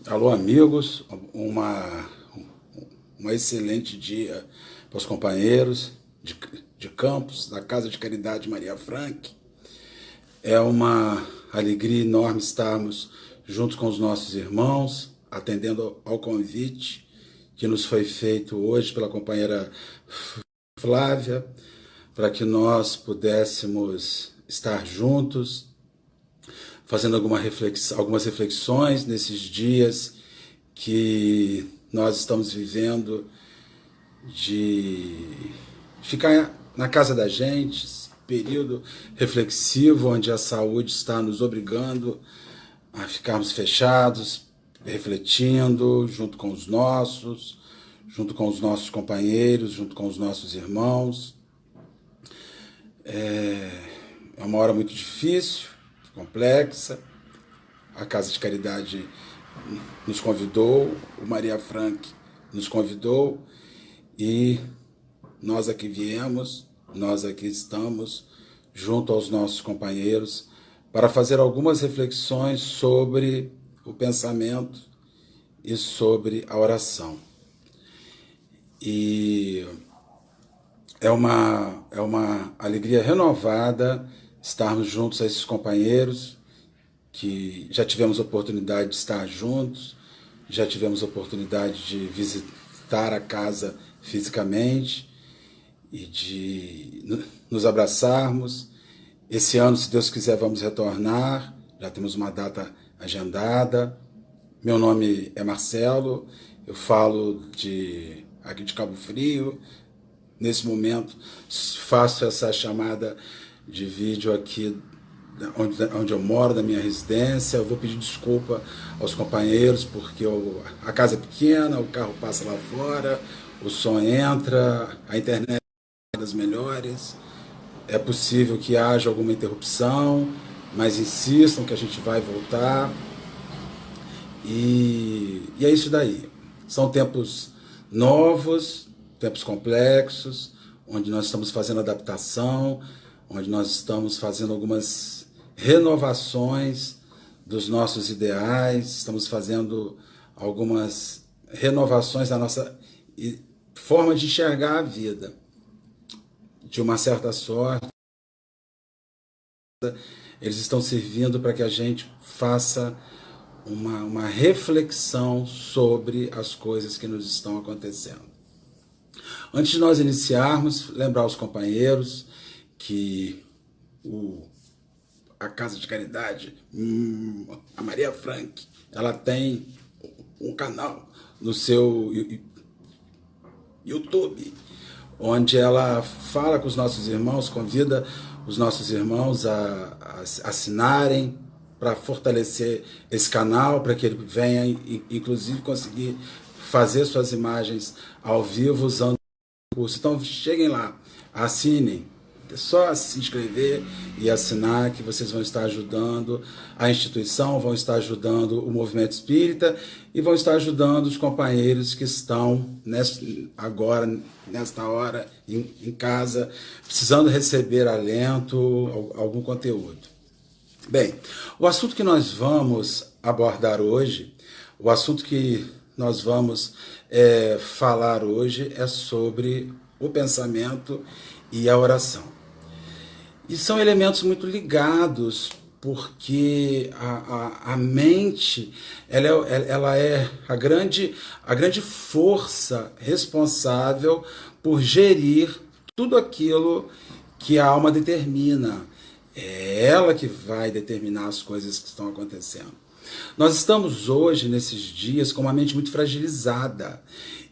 Alô, amigos, um excelente dia para os companheiros de campus da Casa de Caridade Maria Frank. É uma alegria enorme estarmos juntos com os nossos irmãos, atendendo ao convite que nos foi feito hoje pela companheira Flávia, para que nós pudéssemos estar juntos, fazendo algumas reflexões nesses dias que nós estamos vivendo, de ficar na casa da gente, período reflexivo onde a saúde está nos obrigando a ficarmos fechados, refletindo junto com os nossos companheiros, junto com os nossos irmãos. É uma hora muito difícil, complexa. A Casa de Caridade nos convidou, o Maria Frank nos convidou e nós aqui viemos, nós aqui estamos junto aos nossos companheiros para fazer algumas reflexões sobre o pensamento e sobre a oração. E é uma alegria renovada estarmos juntos a esses companheiros que já tivemos oportunidade de estar juntos, já tivemos oportunidade de visitar a casa fisicamente e de nos abraçarmos. Esse ano, se Deus quiser, vamos retornar, já temos uma data agendada. Meu nome é Marcelo, eu falo aqui de Cabo Frio. Nesse momento faço essa chamada de vídeo aqui onde eu moro, da minha residência. Eu vou pedir desculpa aos companheiros porque a casa é pequena, o carro passa lá fora, o som entra, a internet é das melhores. É possível que haja alguma interrupção, mas insistam que a gente vai voltar. E é isso daí. São tempos novos, tempos complexos, onde nós estamos fazendo adaptação, onde nós estamos fazendo algumas renovações dos nossos ideais, estamos fazendo algumas renovações da nossa forma de enxergar a vida. De uma certa sorte, eles estão servindo para que a gente faça uma reflexão sobre as coisas que nos estão acontecendo. Antes de nós iniciarmos, lembrar os companheiros que a Casa de Caridade, a Maria Frank, ela tem um canal no seu YouTube, onde ela fala com os nossos irmãos, convida os nossos irmãos a assinarem para fortalecer esse canal, para que ele venha, inclusive, conseguir fazer suas imagens ao vivo usando o curso. Então, cheguem lá, assinem. É só se inscrever e assinar que vocês vão estar ajudando a instituição, vão estar ajudando o movimento espírita e vão estar ajudando os companheiros que estão agora, nesta hora, em casa, precisando receber alento, algum conteúdo. Bem, o assunto que nós vamos abordar hoje, o assunto que nós vamos falar hoje é sobre o pensamento e a oração. E são elementos muito ligados, porque a mente ela é a grande força responsável por gerir tudo aquilo que a alma determina. É ela que vai determinar as coisas que estão acontecendo. Nós estamos hoje, nesses dias, com uma mente muito fragilizada.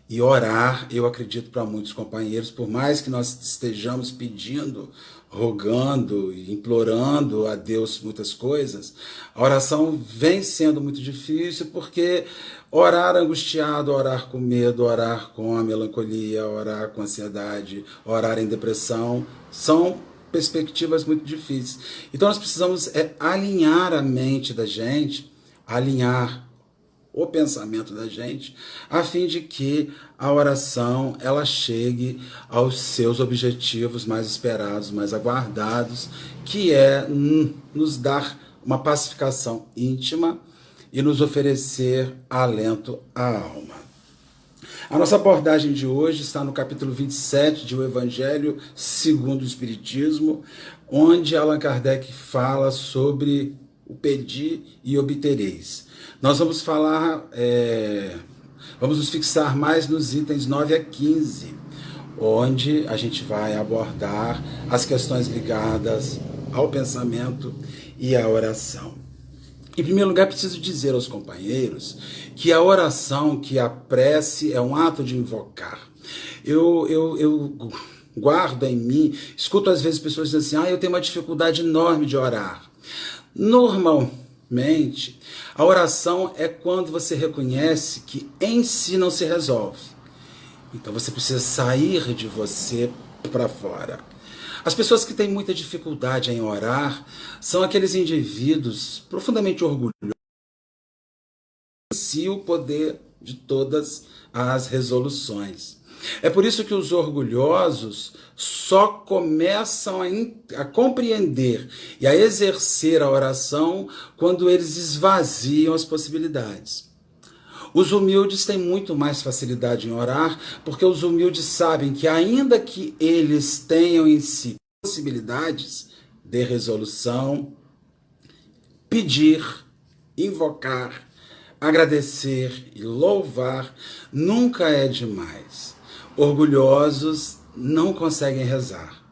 E orar, eu acredito, para muitos companheiros, por mais que nós estejamos pedindo, rogando e implorando a Deus muitas coisas, a oração vem sendo muito difícil, porque orar angustiado, orar com medo, orar com a melancolia, orar com ansiedade, orar em depressão, são perspectivas muito difíceis. Então nós precisamos alinhar a mente da gente, alinhar o pensamento da gente, a fim de que a oração ela chegue aos seus objetivos mais esperados, mais aguardados, que é nos dar uma pacificação íntima e nos oferecer alento à alma. A nossa abordagem de hoje está no capítulo 27 de O Evangelho segundo o Espiritismo, onde Allan Kardec fala sobre o pedir e obtereis. Nós vamos falar, vamos nos fixar mais nos itens 9 a 15, onde a gente vai abordar as questões ligadas ao pensamento e à oração. Em primeiro lugar, preciso dizer aos companheiros que a oração, que a prece é um ato de invocar. Eu guardo em mim, escuto às vezes pessoas dizendo assim, eu tenho uma dificuldade enorme de orar. Normalmente, a oração é quando você reconhece que em si não se resolve. Então você precisa sair de você para fora. As pessoas que têm muita dificuldade em orar são aqueles indivíduos profundamente orgulhosos e o poder de todas as resoluções. É por isso que os orgulhosos só começam a compreender e a exercer a oração quando eles esvaziam as possibilidades. Os humildes têm muito mais facilidade em orar, porque os humildes sabem que ainda que eles tenham em si possibilidades de resolução, pedir, invocar, agradecer e louvar nunca é demais. Orgulhosos não conseguem rezar.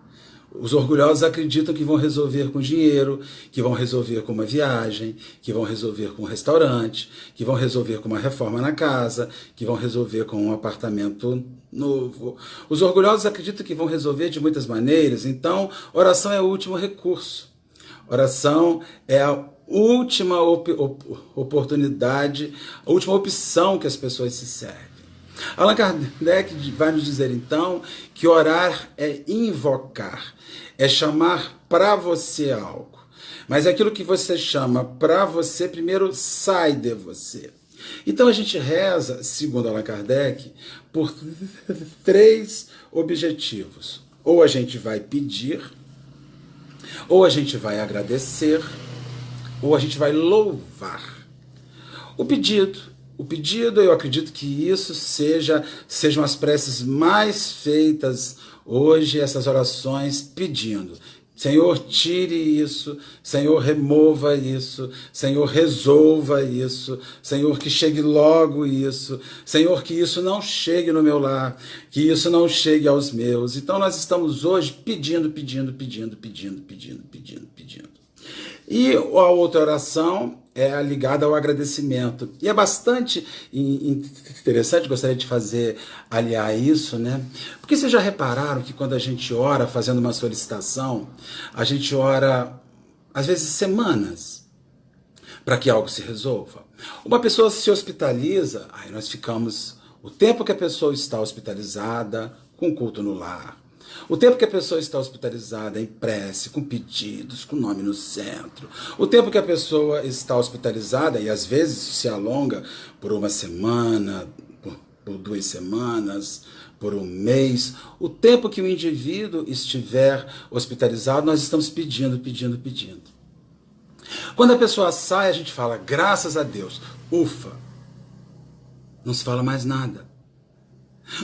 Os orgulhosos acreditam que vão resolver com dinheiro, que vão resolver com uma viagem, que vão resolver com um restaurante, que vão resolver com uma reforma na casa, que vão resolver com um apartamento novo. Os orgulhosos acreditam que vão resolver de muitas maneiras, então oração é o último recurso. Oração é a última oportunidade, a última opção que as pessoas se servem. Allan Kardec vai nos dizer então que orar é invocar, é chamar para você algo. Mas aquilo que você chama para você, primeiro sai de você. Então a gente reza, segundo Allan Kardec, por 3 objetivos. Ou a gente vai pedir, ou a gente vai agradecer, ou a gente vai louvar. O pedido, eu acredito que isso sejam as preces mais feitas hoje, essas orações pedindo. Senhor, tire isso, Senhor, remova isso, Senhor, resolva isso, Senhor, que chegue logo isso, Senhor, que isso não chegue no meu lar, que isso não chegue aos meus. Então nós estamos hoje pedindo. E a outra oração é ligada ao agradecimento. E é bastante interessante, gostaria de aliar isso, né? Porque vocês já repararam que quando a gente ora fazendo uma solicitação, a gente ora, às vezes, semanas para que algo se resolva. Uma pessoa se hospitaliza, aí nós ficamos o tempo que a pessoa está hospitalizada com culto no lar. O tempo que a pessoa está hospitalizada em prece, com pedidos, com nome no centro. O tempo que a pessoa está hospitalizada, e às vezes se alonga por uma semana, por 2 semanas, por um mês. O tempo que o indivíduo estiver hospitalizado, nós estamos pedindo. Quando a pessoa sai, a gente fala, graças a Deus, ufa. Não se fala mais nada.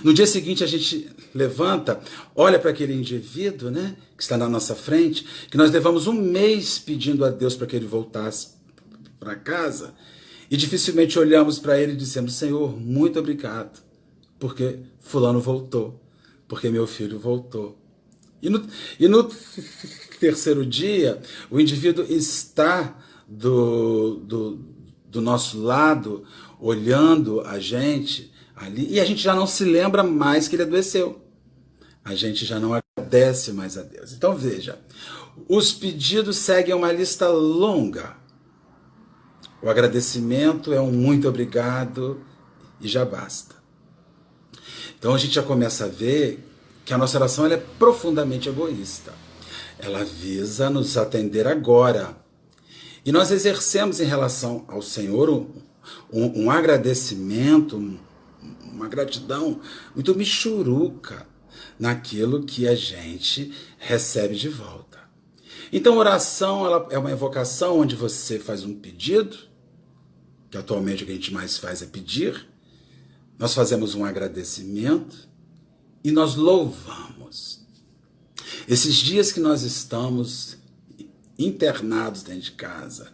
No dia seguinte a gente levanta, olha para aquele indivíduo, né, que está na nossa frente, que nós levamos 1 mês pedindo a Deus para que ele voltasse para casa, e dificilmente olhamos para ele e dizemos, Senhor, muito obrigado, porque fulano voltou, porque meu filho voltou. E no terceiro dia, o indivíduo está do nosso lado, olhando a gente ali, e a gente já não se lembra mais que ele adoeceu. A gente já não agradece mais a Deus. Então veja, os pedidos seguem uma lista longa. O agradecimento é um muito obrigado e já basta. Então a gente já começa a ver que a nossa oração ela é profundamente egoísta. Ela visa nos atender agora. E nós exercemos em relação ao Senhor um agradecimento, uma gratidão muito michuruca naquilo que a gente recebe de volta. Então, oração ela é uma evocação onde você faz um pedido que atualmente o que a gente mais faz é pedir, nós fazemos um agradecimento e nós louvamos. Esses dias que nós estamos internados dentro de casa,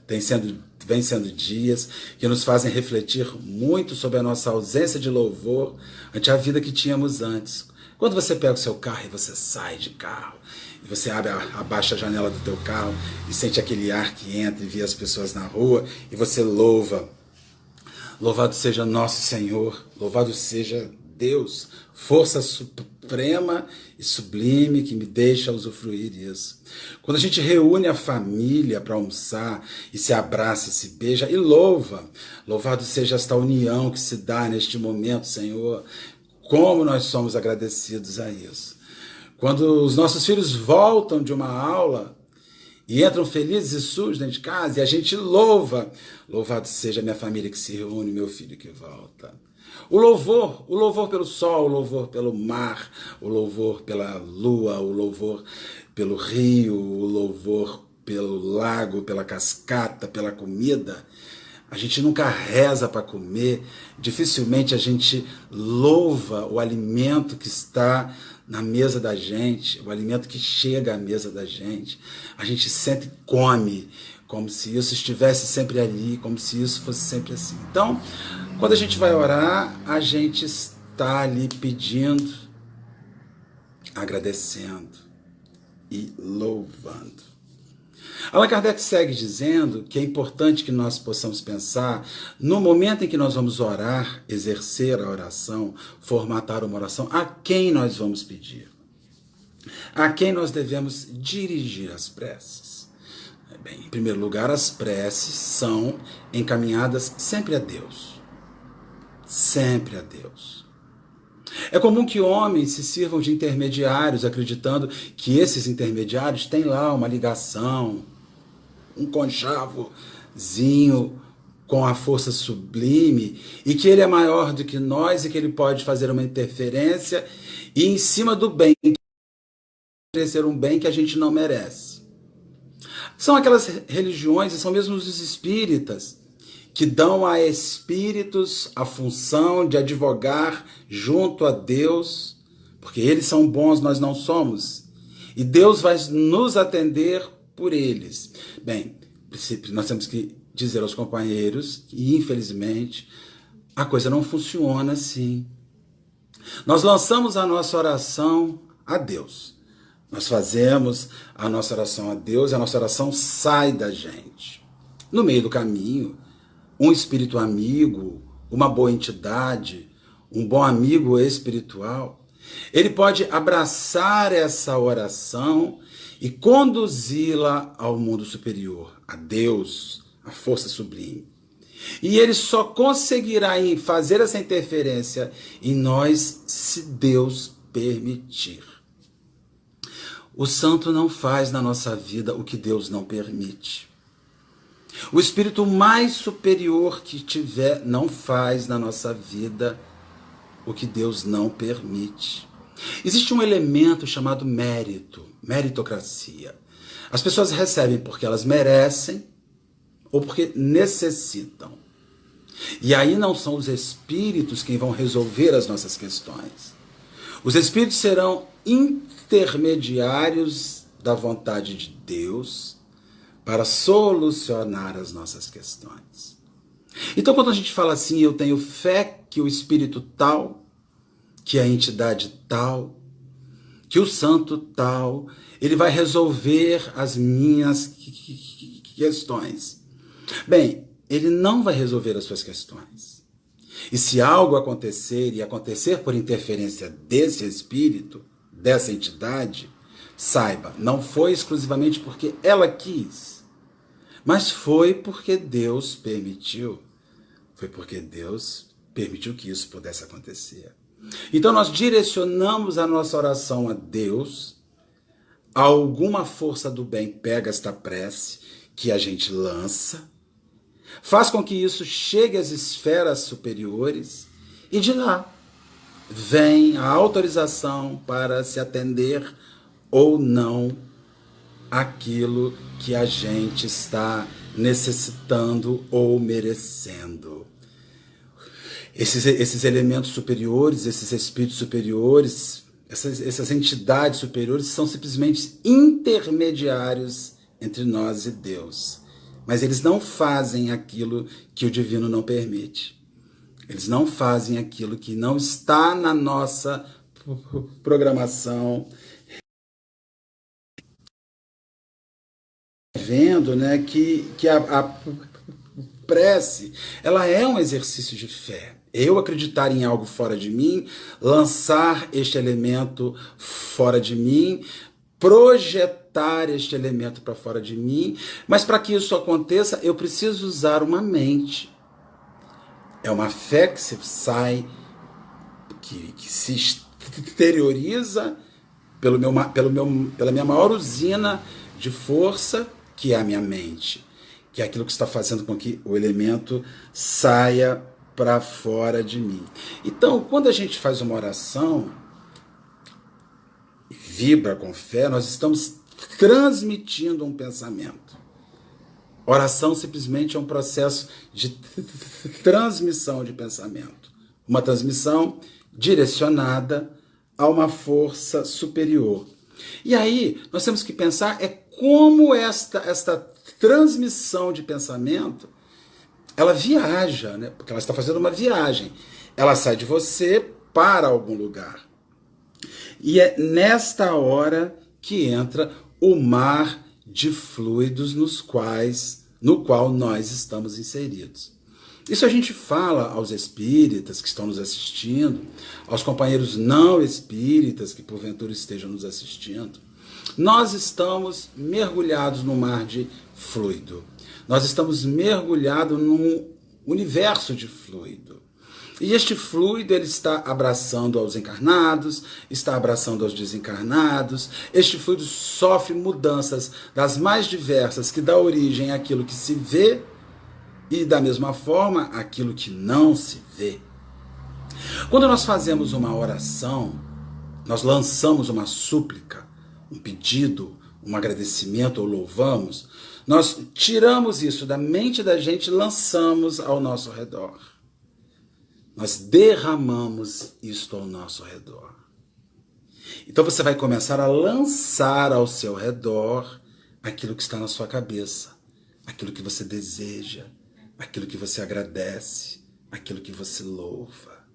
vem sendo dias que nos fazem refletir muito sobre a nossa ausência de louvor ante a vida que tínhamos antes. Quando você pega o seu carro e você sai de carro, e você abaixa a janela do teu carro e sente aquele ar que entra e vê as pessoas na rua, e você louva. Louvado seja nosso Senhor, louvado seja Deus, força suprema e sublime que me deixa usufruir disso. Quando a gente reúne a família para almoçar e se abraça e se beija e louva, louvado seja esta união que se dá neste momento, Senhor, como nós somos agradecidos a isso. Quando os nossos filhos voltam de uma aula e entram felizes e sujos dentro de casa, e a gente louva. Louvado seja a minha família que se reúne, meu filho que volta. O louvor pelo sol, o louvor pelo mar, o louvor pela lua, o louvor pelo rio, o louvor pelo lago, pela cascata, pela comida. A gente nunca reza para comer, dificilmente a gente louva o alimento que está na mesa da gente, o alimento que chega à mesa da gente. A gente sente e come, como se isso estivesse sempre ali, como se isso fosse sempre assim. Então, quando a gente vai orar, a gente está ali pedindo, agradecendo e louvando. Allan Kardec segue dizendo que é importante que nós possamos pensar no momento em que nós vamos orar, exercer a oração, formatar uma oração, a quem nós vamos pedir, a quem nós devemos dirigir as preces. Bem, em primeiro lugar, as preces são encaminhadas sempre a Deus. Sempre a Deus. É comum que homens se sirvam de intermediários, acreditando que esses intermediários têm lá uma ligação, um conchavozinho com a força sublime, e que ele é maior do que nós e que ele pode fazer uma interferência e em cima do bem, oferecer um bem que a gente não merece. São aquelas religiões, e são mesmo os espíritas, que dão a espíritos a função de advogar junto a Deus, porque eles são bons, nós não somos, e Deus vai nos atender por eles. Bem, em princípio, nós temos que dizer aos companheiros que, infelizmente, a coisa não funciona assim. Nós lançamos a nossa oração a Deus. Nós fazemos a nossa oração a Deus e a nossa oração sai da gente. No meio do caminho, um espírito amigo, uma boa entidade, um bom amigo espiritual, ele pode abraçar essa oração e conduzi-la ao mundo superior, a Deus, a força sublime. E ele só conseguirá fazer essa interferência em nós se Deus permitir. O santo não faz na nossa vida o que Deus não permite. O espírito mais superior que tiver não faz na nossa vida o que Deus não permite. Existe um elemento chamado mérito, meritocracia. As pessoas recebem porque elas merecem ou porque necessitam. E aí não são os espíritos quem vão resolver as nossas questões. Os espíritos serão intermediários da vontade de Deus para solucionar as nossas questões. Então, quando a gente fala assim, eu tenho fé que o espírito tal, que a entidade tal, que o santo tal, ele vai resolver as minhas questões. Bem, ele não vai resolver as suas questões. E se algo acontecer, e acontecer por interferência desse espírito, dessa entidade, saiba, não foi exclusivamente porque ela quis, mas foi porque Deus permitiu. Foi porque Deus permitiu que isso pudesse acontecer. Então nós direcionamos a nossa oração a Deus, alguma força do bem pega esta prece que a gente lança, faz com que isso chegue às esferas superiores e de lá vem a autorização para se atender ou não aquilo que a gente está necessitando ou merecendo. Esses elementos superiores, esses espíritos superiores, essas entidades superiores são simplesmente intermediários entre nós e Deus. Mas eles não fazem aquilo que o divino não permite. Eles não fazem aquilo que não está na nossa programação. Vendo, né, que a prece, ela é um exercício de fé. Eu acreditar em algo fora de mim, lançar este elemento fora de mim, projetar este elemento para fora de mim, mas para que isso aconteça, eu preciso usar uma mente. É uma fé que se sai, que se exterioriza pela minha maior usina de força, que é a minha mente, que é aquilo que está fazendo com que o elemento saia para fora de mim. Então, quando a gente faz uma oração, vibra com fé, nós estamos transmitindo um pensamento. Oração simplesmente é um processo de transmissão de pensamento. Uma transmissão direcionada a uma força superior. E aí, nós temos que pensar como esta transmissão de pensamento, ela viaja, né? Porque ela está fazendo uma viagem. Ela sai de você para algum lugar. E é nesta hora que entra o mar de fluidos no qual nós estamos inseridos. Isso a gente fala aos espíritas que estão nos assistindo, aos companheiros não espíritas que porventura estejam nos assistindo. Nós estamos mergulhados no mar de fluido. Nós estamos mergulhados num universo de fluido. E este fluido ele está abraçando aos encarnados, está abraçando aos desencarnados. Este fluido sofre mudanças das mais diversas que dá origem àquilo que se vê e, da mesma forma, àquilo que não se vê. Quando nós fazemos uma oração, nós lançamos uma súplica, um pedido, um agradecimento ou louvamos, nós tiramos isso da mente da gente e lançamos ao nosso redor. Nós derramamos isto ao nosso redor. Então você vai começar a lançar ao seu redor aquilo que está na sua cabeça, aquilo que você deseja, aquilo que você agradece, aquilo que você louva.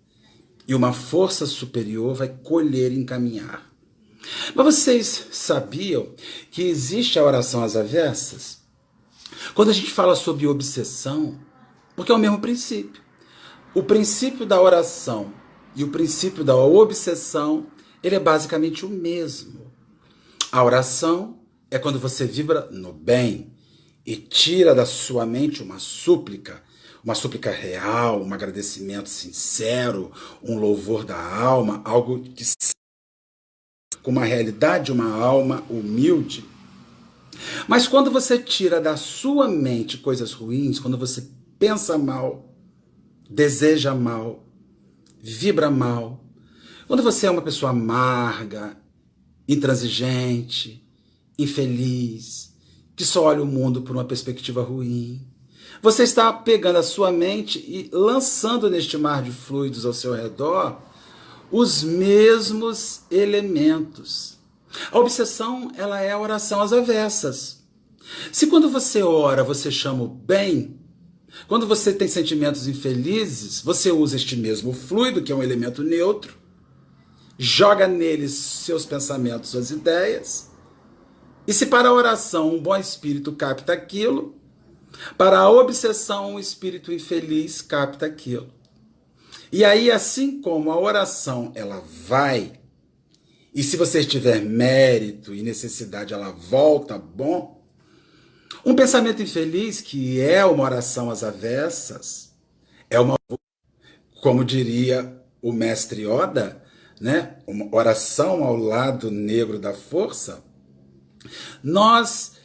E uma força superior vai colher e encaminhar. Mas vocês sabiam que existe a oração às avessas? Quando a gente fala sobre obsessão, porque é o mesmo princípio. O princípio da oração e o princípio da obsessão, ele é basicamente o mesmo. A oração é quando você vibra no bem e tira da sua mente uma súplica real, um agradecimento sincero, um louvor da alma, algo que com uma realidade, uma alma humilde. Mas quando você tira da sua mente coisas ruins, quando você pensa mal, deseja mal, vibra mal, quando você é uma pessoa amarga, intransigente, infeliz, que só olha o mundo por uma perspectiva ruim, você está pegando a sua mente e lançando neste mar de fluidos ao seu redor os mesmos elementos. A obsessão, ela é a oração às avessas. Se quando você ora, você chama o bem, quando você tem sentimentos infelizes, você usa este mesmo fluido, que é um elemento neutro, joga neles seus pensamentos, suas ideias, e se para a oração um bom espírito capta aquilo, para a obsessão um espírito infeliz capta aquilo. E aí, assim como a oração ela vai, e se você tiver mérito e necessidade, ela volta bom, um pensamento infeliz, que é uma oração às avessas, é uma, como diria o mestre Oda, né? Uma oração ao lado negro da força, nós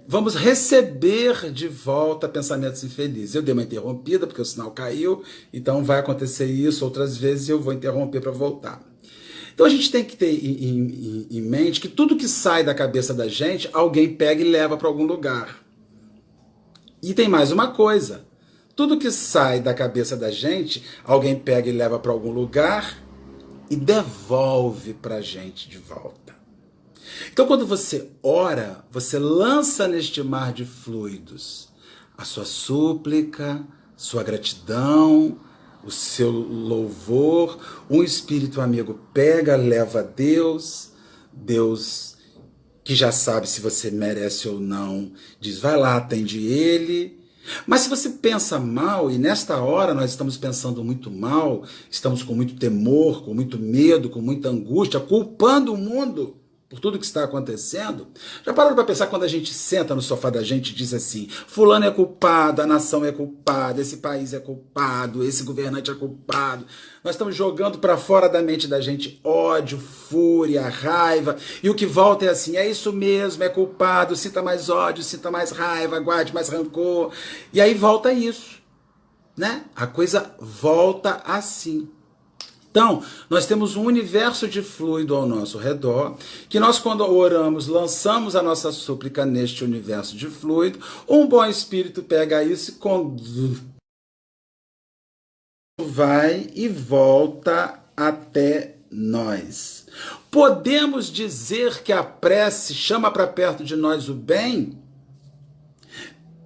vamos receber de volta pensamentos infelizes. Eu dei uma interrompida porque o sinal caiu, então vai acontecer isso outras vezes e eu vou interromper para voltar. Então a gente tem que ter em mente que tudo que sai da cabeça da gente, alguém pega e leva para algum lugar. E tem mais uma coisa. Tudo que sai da cabeça da gente, alguém pega e leva para algum lugar e devolve para a gente de volta. Então, quando você ora, você lança neste mar de fluidos a sua súplica, sua gratidão, o seu louvor. Um espírito amigo pega, leva a Deus, Deus que já sabe se você merece ou não, diz, vai lá, atende ele. Mas se você pensa mal, e nesta hora nós estamos pensando muito mal, estamos com muito temor, com muito medo, com muita angústia, culpando o mundo por tudo que está acontecendo, já pararam para pensar quando a gente senta no sofá da gente e diz assim, fulano é culpado, a nação é culpada, esse país é culpado, esse governante é culpado. Nós estamos jogando para fora da mente da gente ódio, fúria, raiva, e o que volta é assim, é isso mesmo, é culpado, sinta mais ódio, sinta mais raiva, guarde mais rancor, e aí volta isso, né? A coisa volta assim. Então, nós temos um universo de fluido ao nosso redor, que nós, quando oramos, lançamos a nossa súplica neste universo de fluido, um bom espírito pega isso e vai e volta até nós. Podemos dizer que a prece chama para perto de nós o bem?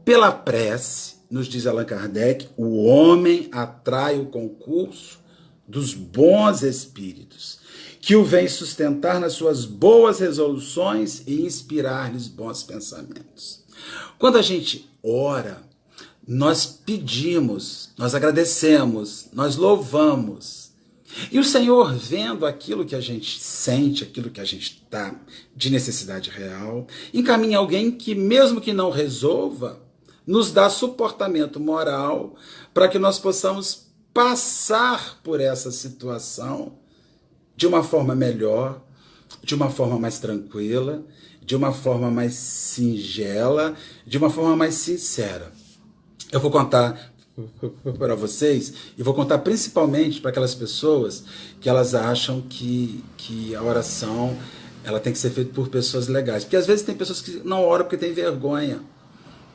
Pela prece, nos diz Allan Kardec, o homem atrai o concurso dos bons espíritos, que o vem sustentar nas suas boas resoluções e inspirar-lhes bons pensamentos. Quando a gente ora, nós pedimos, nós agradecemos, nós louvamos. E o Senhor, vendo aquilo que a gente sente, aquilo que a gente está de necessidade real, encaminha alguém que, mesmo que não resolva, nos dá suportamento moral para que nós possamos passar por essa situação de uma forma melhor, de uma forma mais tranquila, de uma forma mais singela, de uma forma mais sincera. Eu vou contar para vocês, e vou contar principalmente para aquelas pessoas que elas acham que a oração ela tem que ser feita por pessoas legais. Porque às vezes tem pessoas que não oram porque tem vergonha,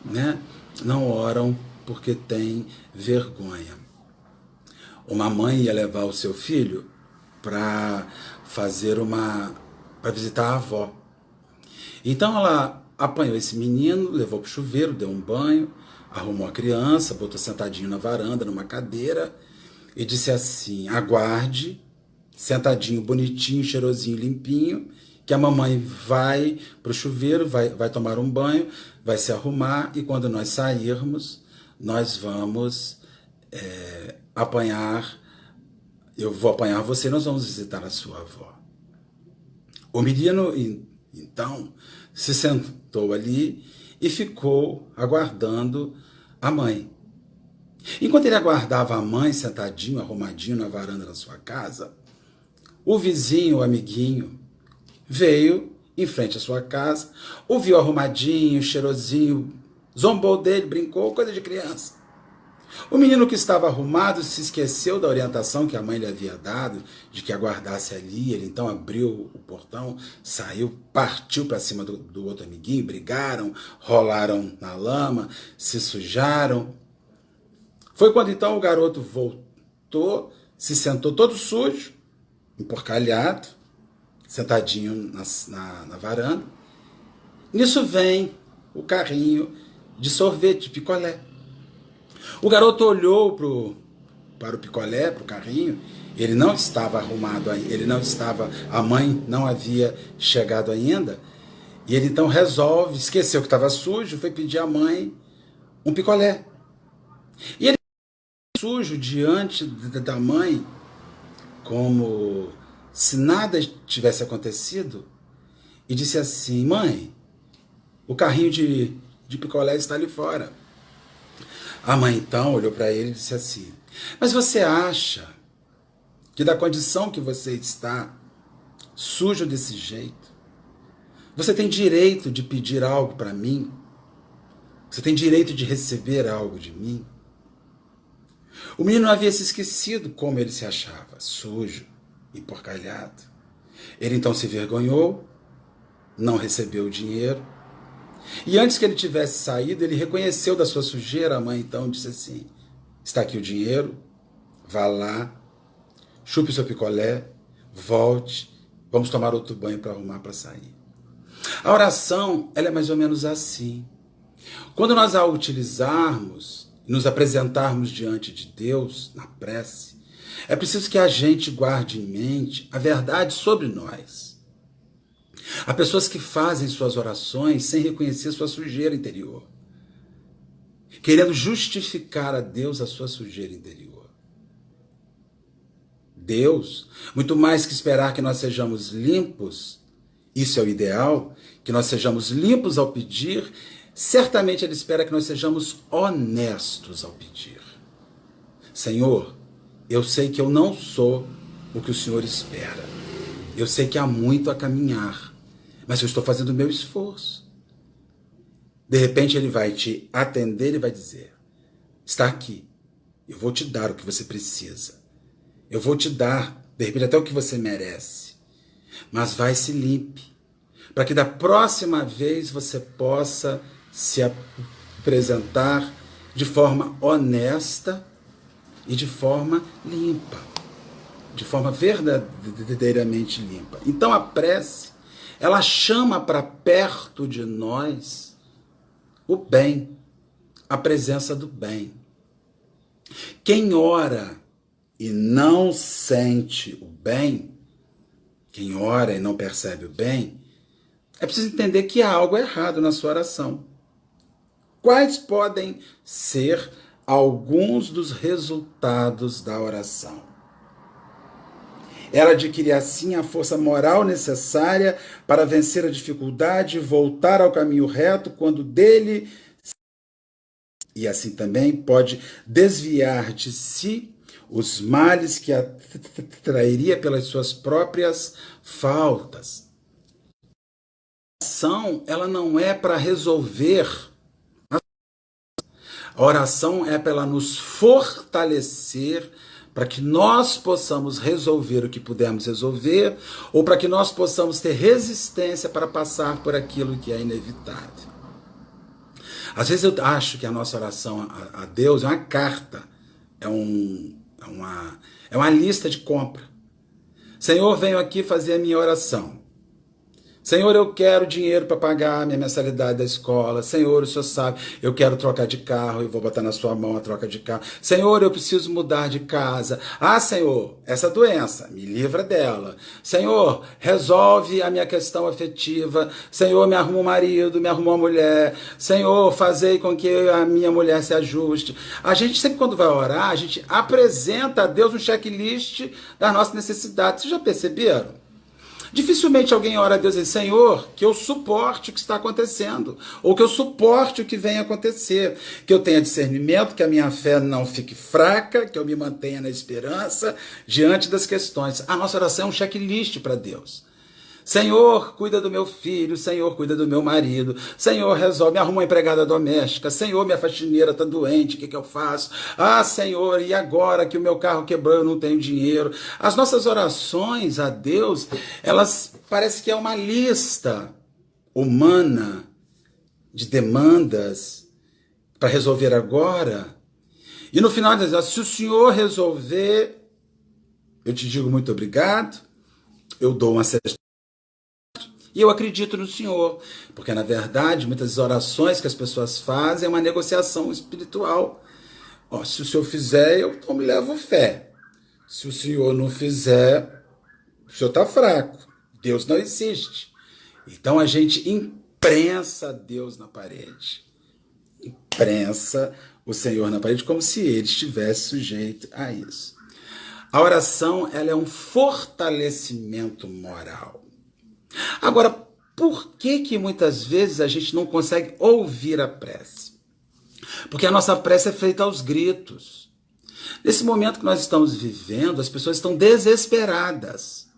né? Não oram porque tem vergonha. Uma mãe ia levar o seu filho para visitar a avó. Então ela apanhou esse menino, levou para o chuveiro, deu um banho, arrumou a criança, botou sentadinho na varanda, numa cadeira, e disse assim, aguarde, sentadinho, bonitinho, cheirosinho, limpinho, que a mamãe vai para o chuveiro, vai tomar um banho, vai se arrumar, e quando nós sairmos, nós vamos eu vou apanhar você, nós vamos visitar a sua avó. O menino, então, se sentou ali e ficou aguardando a mãe. Enquanto ele aguardava a mãe sentadinho, arrumadinho na varanda da sua casa, o vizinho, o amiguinho, veio em frente à sua casa, o viu arrumadinho, cheirosinho, zombou dele, brincou, coisa de criança. O menino que estava arrumado se esqueceu da orientação que a mãe lhe havia dado, de que aguardasse ali. Ele então abriu o portão, saiu, partiu para cima do outro amiguinho, brigaram, rolaram na lama, se sujaram. Foi quando então o garoto voltou, se sentou todo sujo, emporcalhado, sentadinho na varanda. Nisso vem o carrinho de sorvete, de picolé. O garoto olhou para o picolé, para o carrinho, ele não estava arrumado ainda, a mãe não havia chegado ainda, e ele então resolve, esqueceu que estava sujo, foi pedir à mãe um picolé. E ele sujo diante da mãe, como se nada tivesse acontecido, e disse assim, mãe, o carrinho de picolé está ali fora. A mãe então olhou para ele e disse assim, mas você acha que da condição que você está, sujo desse jeito, você tem direito de pedir algo para mim? Você tem direito de receber algo de mim? O menino havia se esquecido como ele se achava, sujo, emporcalhado. Ele então se vergonhou, não recebeu o dinheiro, E antes que ele tivesse saído, ele reconheceu da sua sujeira. A mãe então disse assim: está aqui o dinheiro, vá lá, chupe o seu picolé, volte, vamos tomar outro banho para arrumar para sair. A oração, ela é mais ou menos assim. Quando nós a utilizarmos, nos apresentarmos diante de Deus na prece, é preciso que a gente guarde em mente a verdade sobre nós. Há pessoas que fazem suas orações sem reconhecer sua sujeira interior, querendo justificar a Deus a sua sujeira interior. Deus, muito mais que esperar que nós sejamos limpos, isso é o ideal, que nós sejamos limpos ao pedir, certamente Ele espera que nós sejamos honestos ao pedir. Senhor, eu sei que eu não sou o que o Senhor espera. Eu sei que há muito a caminhar, mas eu estou fazendo o meu esforço. De repente Ele vai te atender e vai dizer: está aqui, eu vou te dar o que você precisa. Eu vou te dar, de repente, até o que você merece. Mas vai se limpe, para que da próxima vez você possa se apresentar de forma honesta e de forma limpa, de forma verdadeiramente limpa. Então a prece, ela chama para perto de nós o bem, a presença do bem. Quem ora e não sente o bem, quem ora e não percebe o bem, é preciso entender que há algo errado na sua oração. Quais podem ser alguns dos resultados da oração? Ela adquire assim a força moral necessária para vencer a dificuldade e voltar ao caminho reto quando dele, e assim também pode desviar de si os males que atrairia pelas suas próprias faltas. A oração, ela não é para resolver. A oração é para ela nos fortalecer, para que nós possamos resolver o que pudermos resolver, ou para que nós possamos ter resistência para passar por aquilo que é inevitável. Às vezes eu acho que a nossa oração a Deus é uma carta, é uma lista de compra. Senhor, venho aqui fazer a minha oração. Senhor, eu quero dinheiro para pagar a minha mensalidade da escola. Senhor, o Senhor sabe, eu quero trocar de carro, eu vou botar na sua mão a troca de carro. Senhor, eu preciso mudar de casa. Ah, Senhor, essa doença, me livra dela. Senhor, resolve a minha questão afetiva. Senhor, me arruma um marido, me arruma uma mulher. Senhor, fazei com que a minha mulher se ajuste. A gente sempre quando vai orar, a gente apresenta a Deus um checklist das nossas necessidades. Vocês já perceberam? Dificilmente alguém ora a Deus e diz: Senhor, que eu suporte o que está acontecendo, ou que eu suporte o que vem acontecer, que eu tenha discernimento, que a minha fé não fique fraca, que eu me mantenha na esperança diante das questões. A nossa oração é um checklist para Deus. Senhor, cuida do meu filho. Senhor, cuida do meu marido. Senhor, resolve, me arruma uma empregada doméstica. Senhor, minha faxineira está doente, o que eu faço? Ah, Senhor, e agora que o meu carro quebrou, eu não tenho dinheiro. As nossas orações a Deus, elas parece que é uma lista humana de demandas para resolver agora. E no final, se o Senhor resolver, eu te digo muito obrigado, eu dou uma cesta. E eu acredito no Senhor, porque na verdade muitas orações que as pessoas fazem é uma negociação espiritual. Ó, se o Senhor fizer, eu então me levo fé. Se o Senhor não fizer, o Senhor está fraco. Deus não existe. Então a gente imprensa Deus na parede. Imprensa o Senhor na parede como se ele estivesse sujeito a isso. A oração, ela é um fortalecimento moral. Agora, por que muitas vezes a gente não consegue ouvir a prece? Porque a nossa prece é feita aos gritos. Nesse momento que nós estamos vivendo, as pessoas estão desesperadas.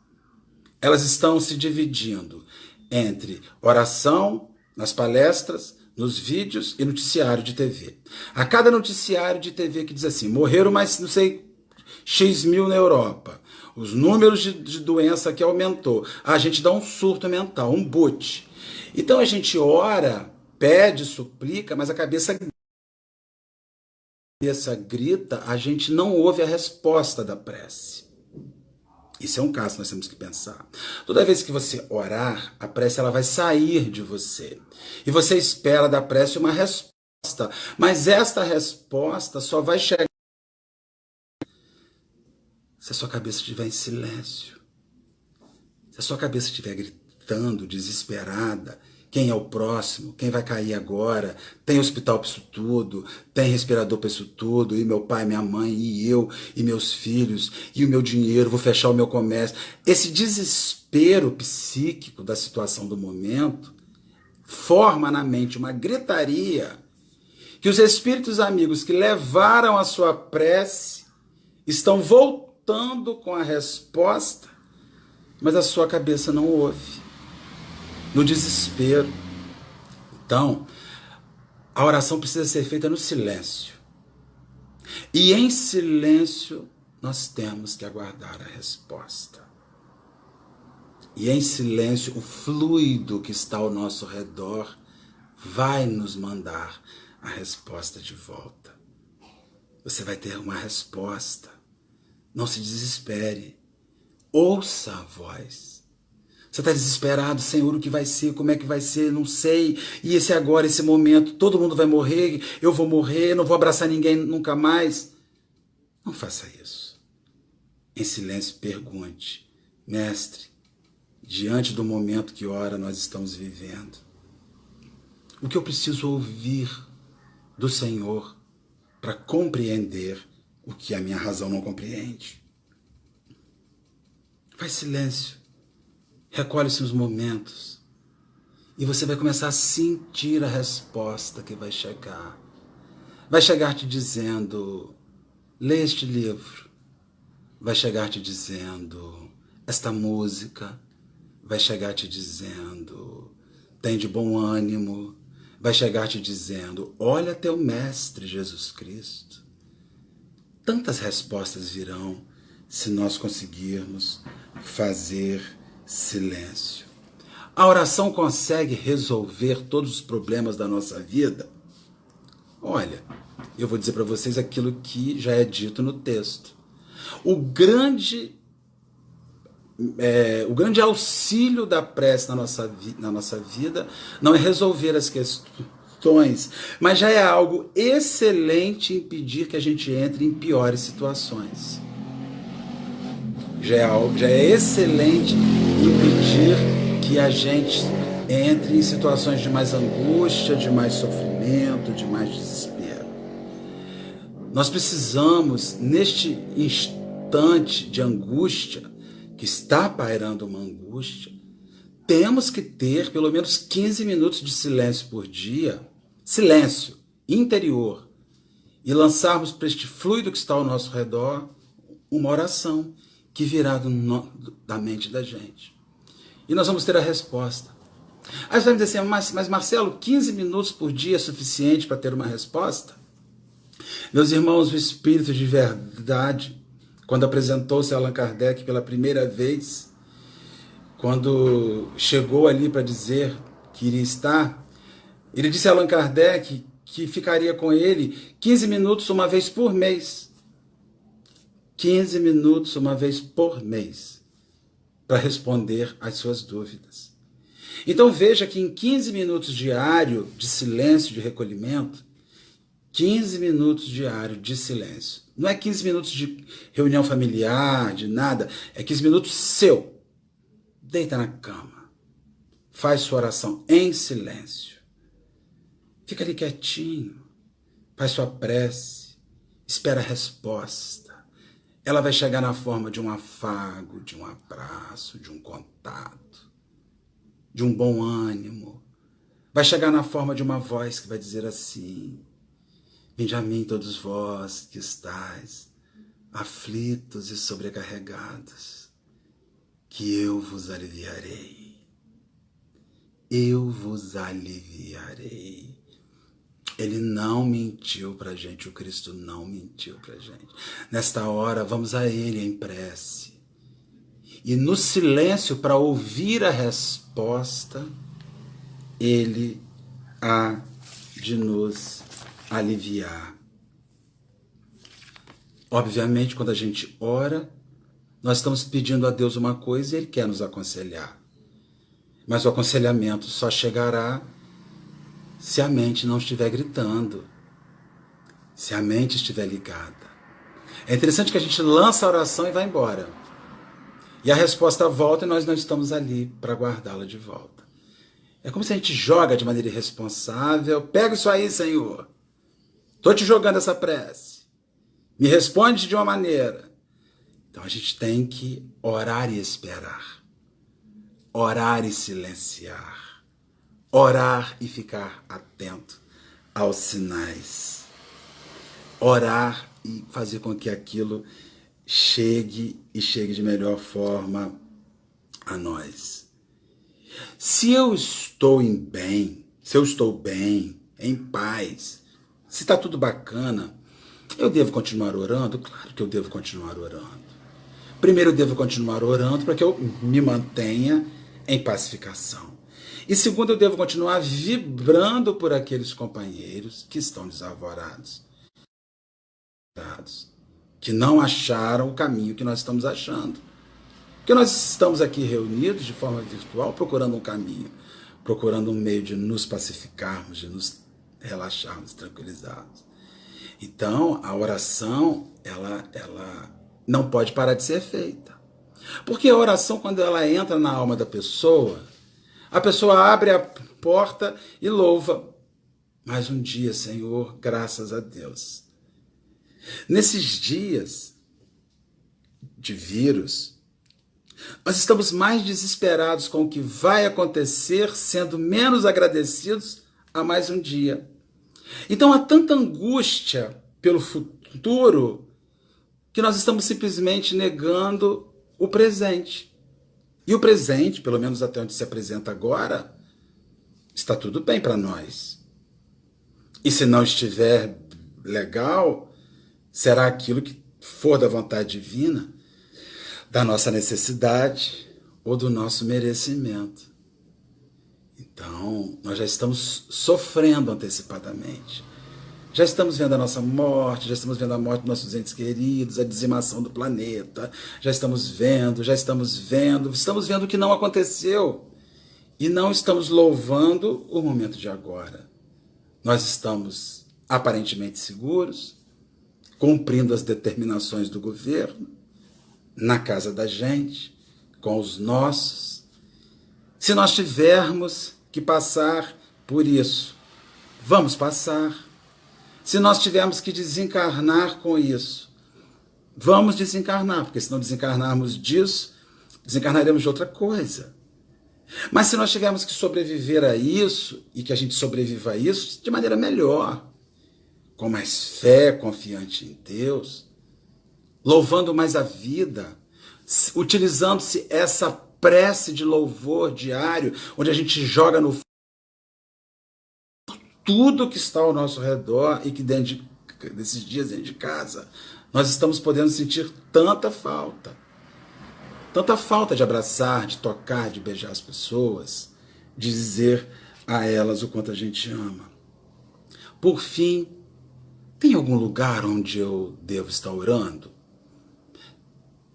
Elas estão se dividindo entre oração, nas palestras, nos vídeos e noticiário de TV. A cada noticiário de TV que diz assim: morreram mais, não sei, X mil na Europa. Os números de doença que aumentou. A gente dá um surto mental, um boot. Então a gente ora pede, suplica, mas a cabeça grita, a gente não ouve a resposta da prece. Isso é um caso que nós temos que pensar. Toda vez que você orar, a prece ela vai sair de você. E você espera da prece uma resposta. Mas esta resposta só vai chegar se a sua cabeça estiver em silêncio. Se a sua cabeça estiver gritando, desesperada, quem é o próximo? Quem vai cair agora? Tem hospital para isso tudo, tem respirador para isso tudo, e meu pai, minha mãe, e eu, e meus filhos, e o meu dinheiro, vou fechar o meu comércio. Esse desespero psíquico da situação do momento forma na mente uma gritaria que os espíritos amigos que levaram a sua prece estão voltando com a resposta, mas a sua cabeça não ouve. No desespero. Então, a oração precisa ser feita no silêncio. E em silêncio, nós temos que aguardar a resposta. E em silêncio, o fluido que está ao nosso redor vai nos mandar a resposta de volta. Você vai ter uma resposta. Não se desespere. Ouça a voz. Você está desesperado, Senhor, o que vai ser, como é que vai ser, não sei. E esse agora, esse momento, todo mundo vai morrer, eu vou morrer, não vou abraçar ninguém nunca mais. Não faça isso. Em silêncio, pergunte, mestre, diante do momento que ora nós estamos vivendo, o que eu preciso ouvir do Senhor para compreender o que a minha razão não compreende? Faz silêncio. Recolhe-se os momentos e você vai começar a sentir a resposta que vai chegar. Vai chegar te dizendo, lê este livro. Vai chegar te dizendo, esta música. Vai chegar te dizendo, tem de bom ânimo. Vai chegar te dizendo, olha teu mestre Jesus Cristo. Tantas respostas virão se nós conseguirmos fazer silêncio. A oração consegue resolver todos os problemas da nossa vida? Olha, eu vou dizer para vocês aquilo que já é dito no texto. O grande auxílio da prece na nossa vida não é resolver as questões, mas já é algo excelente impedir que a gente entre em piores situações. Já é excelente impedir que a gente entre em situações de mais angústia, de mais sofrimento, de mais desespero. Nós precisamos, neste instante de angústia, que está pairando uma angústia, temos que ter pelo menos 15 minutos de silêncio por dia, silêncio interior, e lançarmos para este fluido que está ao nosso redor uma oração que virá da mente da gente. E nós vamos ter a resposta. Aí você vai me dizer assim, mas Marcelo, 15 minutos por dia é suficiente para ter uma resposta? Meus irmãos, o Espírito de verdade, quando apresentou-se a Allan Kardec pela primeira vez, quando chegou ali para dizer que iria estar, ele disse a Allan Kardec que ficaria com ele 15 minutos uma vez por mês. 15 minutos uma vez por mês para responder às suas dúvidas. Então veja que em 15 minutos diário de silêncio, de recolhimento, 15 minutos diário de silêncio. Não é 15 minutos de reunião familiar, de nada, é 15 minutos seu. Deita na cama, faz sua oração em silêncio. Fica ali quietinho, faz sua prece, espera a resposta. Ela vai chegar na forma de um afago, de um abraço, de um contato, de um bom ânimo. Vai chegar na forma de uma voz que vai dizer assim, vinde a mim todos vós que estáis aflitos e sobrecarregados, que eu vos aliviarei. Eu vos aliviarei. Ele não mentiu para a gente, o Cristo não mentiu para a gente. Nesta hora, vamos a Ele em prece. E no silêncio, para ouvir a resposta, Ele há de nos aliviar. Obviamente, quando a gente ora, nós estamos pedindo a Deus uma coisa e Ele quer nos aconselhar. Mas o aconselhamento só chegará se a mente não estiver gritando, se a mente estiver ligada. É interessante que a gente lança a oração e vai embora. E a resposta volta e nós não estamos ali para guardá-la de volta. É como se a gente joga de maneira irresponsável. Pega isso aí, Senhor. Estou te jogando essa prece. Me responde de uma maneira. Então a gente tem que orar e esperar. Orar e silenciar. Orar e ficar atento aos sinais. Orar e fazer com que aquilo chegue e chegue de melhor forma a nós. Se eu estou bem, em paz, se está tudo bacana, eu devo continuar orando? Claro que eu devo continuar orando. Primeiro, eu devo continuar orando para que eu me mantenha em pacificação. E segundo, eu devo continuar vibrando por aqueles companheiros que estão desavorados, que não acharam o caminho que nós estamos achando. Porque nós estamos aqui reunidos de forma virtual procurando um caminho, procurando um meio de nos pacificarmos, de nos relaxarmos, tranquilizarmos. Então, a oração, ela não pode parar de ser feita. Porque a oração, quando ela entra na alma da pessoa, a pessoa abre a porta e louva. Mais um dia, Senhor, graças a Deus. Nesses dias de vírus, nós estamos mais desesperados com o que vai acontecer, sendo menos agradecidos a mais um dia. Então há tanta angústia pelo futuro que nós estamos simplesmente negando o presente. E o presente, pelo menos até onde se apresenta agora, está tudo bem para nós. E se não estiver legal, será aquilo que for da vontade divina, da nossa necessidade ou do nosso merecimento. Então, nós já estamos sofrendo antecipadamente. Já estamos vendo a nossa morte, já estamos vendo a morte dos nossos entes queridos, a dizimação do planeta, estamos vendo o que não aconteceu. E não estamos louvando o momento de agora. Nós estamos aparentemente seguros, cumprindo as determinações do governo, na casa da gente, com os nossos. Se nós tivermos que passar por isso, vamos passar. Se nós tivermos que desencarnar com isso, vamos desencarnar, porque se não desencarnarmos disso, desencarnaremos de outra coisa. Mas se nós tivermos que sobreviver a isso, e que a gente sobreviva a isso de maneira melhor, com mais fé, confiante em Deus, louvando mais a vida, utilizando-se essa prece de louvor diário, onde a gente joga no tudo que está ao nosso redor e que dentro desses dias dentro de casa, nós estamos podendo sentir tanta falta de abraçar, de tocar, de beijar as pessoas, de dizer a elas o quanto a gente ama. Por fim, tem algum lugar onde eu devo estar orando?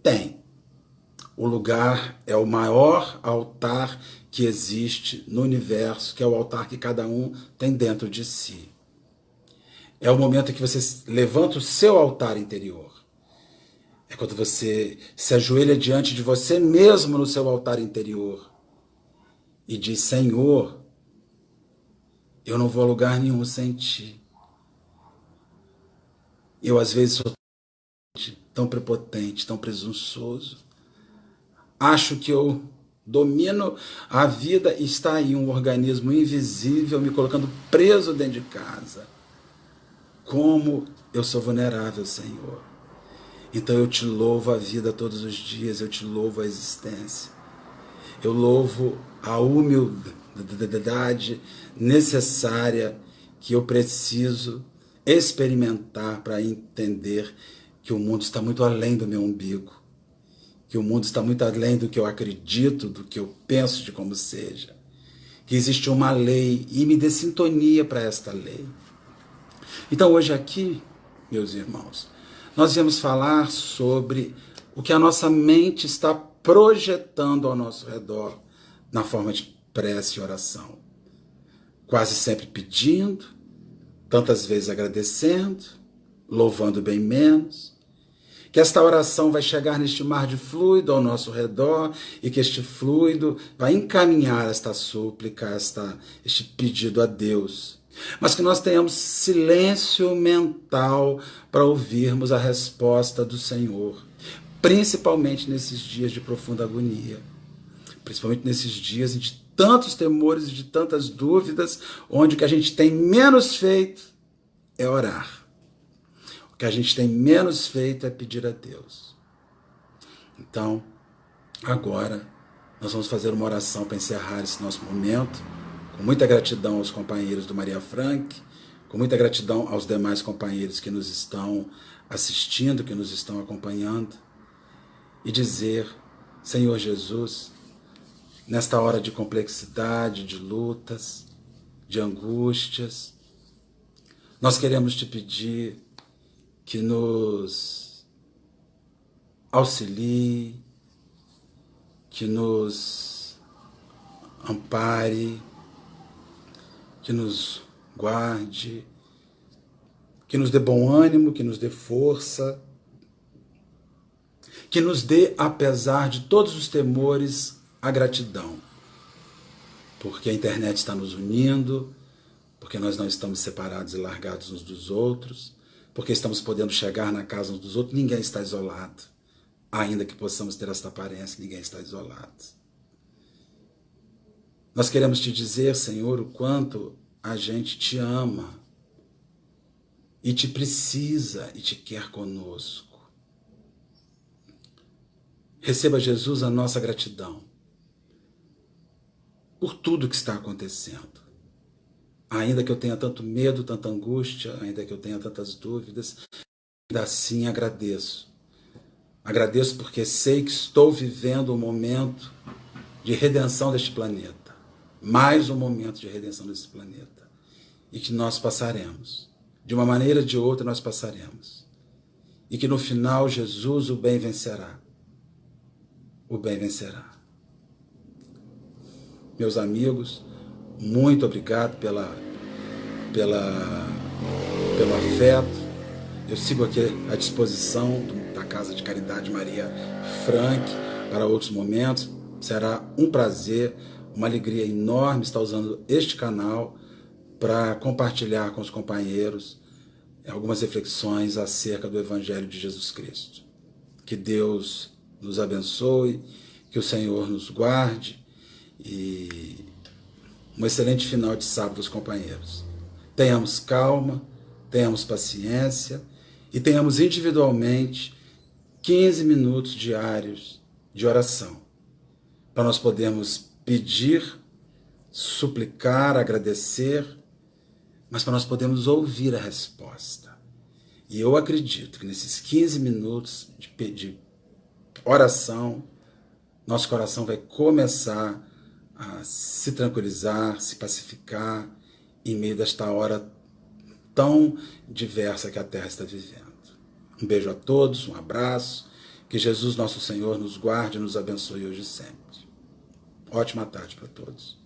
Tem. O lugar é o maior altar que existe no universo, que é o altar que cada um tem dentro de si. É o momento em que você levanta o seu altar interior. É quando você se ajoelha diante de você mesmo no seu altar interior e diz: Senhor, eu não vou a lugar nenhum sem Ti. Eu às vezes sou tão prepotente, tão presunçoso. Acho que eu domino a vida e está aí um organismo invisível me colocando preso dentro de casa. Como eu sou vulnerável, Senhor. Então eu te louvo a vida todos os dias, eu te louvo a existência. Eu louvo a humildade necessária que eu preciso experimentar para entender que o mundo está muito além do meu umbigo, que o mundo está muito além do que eu acredito, do que eu penso de como seja, que existe uma lei e me dê sintonia para esta lei. Então hoje aqui, meus irmãos, nós viemos falar sobre o que a nossa mente está projetando ao nosso redor na forma de prece e oração. Quase sempre pedindo, tantas vezes agradecendo, louvando bem menos, que esta oração vai chegar neste mar de fluido ao nosso redor e que este fluido vai encaminhar esta súplica, este pedido a Deus. Mas que nós tenhamos silêncio mental para ouvirmos a resposta do Senhor, principalmente nesses dias de profunda agonia, principalmente nesses dias de tantos temores e de tantas dúvidas, onde o que a gente tem menos feito é orar. O que a gente tem menos feito é pedir a Deus. Então, agora, nós vamos fazer uma oração para encerrar esse nosso momento, com muita gratidão aos companheiros do Maria Frank, com muita gratidão aos demais companheiros que nos estão assistindo, que nos estão acompanhando, e dizer: Senhor Jesus, nesta hora de complexidade, de lutas, de angústias, nós queremos te pedir que nos auxilie, que nos ampare, que nos guarde, que nos dê bom ânimo, que nos dê força, que nos dê, apesar de todos os temores, a gratidão. Porque a internet está nos unindo, porque nós não estamos separados e largados uns dos outros, porque estamos podendo chegar na casa uns dos outros, ninguém está isolado. Ainda que possamos ter esta aparência, ninguém está isolado. Nós queremos te dizer, Senhor, o quanto a gente te ama e te precisa e te quer conosco. Receba, Jesus, a nossa gratidão por tudo que está acontecendo. Ainda que eu tenha tanto medo, tanta angústia, ainda que eu tenha tantas dúvidas, ainda assim agradeço. Agradeço porque sei que estou vivendo um momento de redenção deste planeta. Mais um momento de redenção desse planeta. E que nós passaremos. De uma maneira ou de outra nós passaremos. E que no final, Jesus, o bem vencerá. O bem vencerá. Meus amigos, muito obrigado pelo afeto. Eu sigo aqui à disposição da Casa de Caridade Maria Frank para outros momentos. Será um prazer, uma alegria enorme estar usando este canal para compartilhar com os companheiros algumas reflexões acerca do Evangelho de Jesus Cristo. Que Deus nos abençoe, que o Senhor nos guarde e um excelente final de sábado aos companheiros. Tenhamos calma, tenhamos paciência e tenhamos individualmente 15 minutos diários de oração, para nós podermos pedir, suplicar, agradecer, mas para nós podermos ouvir a resposta. E eu acredito que nesses 15 minutos de oração, nosso coração vai começar a se tranquilizar, se pacificar em meio desta hora tão diversa que a Terra está vivendo. Um beijo a todos, um abraço, que Jesus nosso Senhor nos guarde e nos abençoe hoje e sempre. Ótima tarde para todos.